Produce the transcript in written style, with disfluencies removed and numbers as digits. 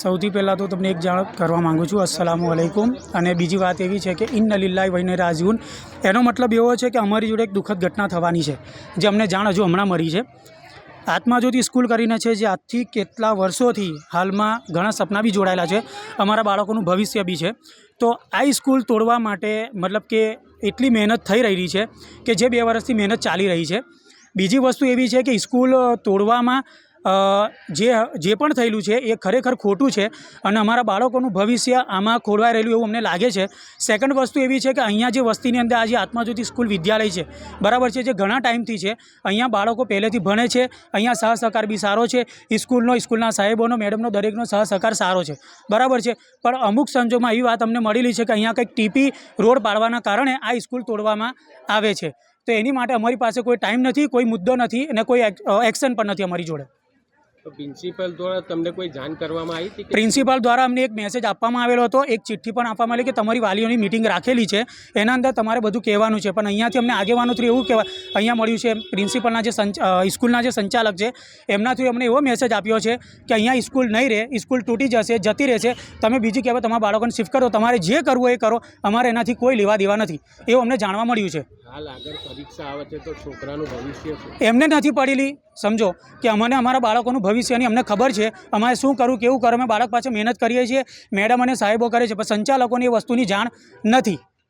સૌથી પહેલાં તો તમને એક જાણ કરવા માગું છું, અસ્સલામુ અલૈકુમ। અને બીજી વાત એવી છે કે ઇન્ના લિલ્લાહિ વ ઇન્ના ઇલૈહિ રાજીઉન। એનો મતલબ એવો છે કે અમારી જોડે એક દુઃખદ ઘટના થવાની છે, જે અમને જાણ હજુ હમણાં મળી છે। આત્માજ્યોતિ સ્કૂલ કરીને છે, જે આજથી કેટલા વર્ષોથી હાલમાં ઘણા સપના બી જોડાયેલા છે, અમારા બાળકોનું ભવિષ્ય બી છે। તો આ સ્કૂલ તોડવા માટે મતલબ કે એટલી મહેનત થઈ રહી છે કે જે 2 વર્ષથી મહેનત ચાલી રહી છે। બીજી વસ્તુ એવી છે કે સ્કૂલ તોડવામાં જે પણ થયેલું છે એ ખરેખર ખોટું છે અને અમારા બાળકોનું ભવિષ્ય આમાં ખોરવાઈ રહેલું એવું અમને લાગે છે। સેકન્ડ વસ્તુ એવી છે કે અહીંયા જે વસ્તીની અંદર આજે આત્માજ્યોતિ સ્કૂલ વિદ્યાલય છે, બરાબર છે, જે ઘણા ટાઈમથી છે, અહીંયા બાળકો પહેલેથી ભણે છે, અહીંયા સહસહકાર બી સારો છે, સ્કૂલના સાહેબોનો, મેડમનો, દરેકનો સહસહકાર સારો છે, બરાબર છે। પણ અમુક સંજોગમાં એવી વાત અમને મળેલી છે કે અહીંયા કંઈક ટીપી રોડ પાડવાના કારણે આ સ્કૂલ તોડવામાં આવે છે। તો એની માટે અમારી પાસે કોઈ ટાઈમ નથી, કોઈ મુદ્દો નથી અને કોઈ એક્શન પણ નથી અમારી જોડે। તો પ્રિન્સિપલ દ્વારા તમને કોઈ જાણ કરવામાં આવી હતી? પ્રિન્સિપાલ દ્વારા અમને એક મેસેજ આપવામાં આવેલો હતો, એક ચિઠ્ઠી પણ આપવામાં આવી કે તમારી વાલીઓની મિટિંગ રાખેલી છે, એના અંદર તમારે બધું કહેવાનું છે। પણ અહીંયાથી અમને આગેવાનો થ્રુ એવું કહેવાય અહીંયા મળ્યું છે, પ્રિન્સિપલના જે સ્કૂલના જે સંચાલક છે એમના થ્રુ અમને એવો મેસેજ આપ્યો છે કે અહીંયા સ્કૂલ નહીં રહે, સ્કૂલ તૂટી જશે, જતી રહેશે, તમે બીજી કહેવાય તમારા બાળકોને શિફ્ટ કરો, તમારે જે કરવું એ કરો, અમારે એનાથી કોઈ લેવા દેવા નથી, એવું અમને જાણવા મળ્યું છે। હાલ આગળ પરીક્ષા આવે છે તો છોકરાનું ભવિષ્ય શું? એમને નથી પડેલી, સમજો કે અમને અમારા બાળકોનું ભવિષ્યની અમને ખબર છે, અમારે શું કરવું કેવું કરવું, અમે બાળક પાછળ મહેનત કરીએ છીએ, મેડમ અને સાહેબો કરે છે, પણ સંચાલકોને એ વસ્તુની જાણ નથી।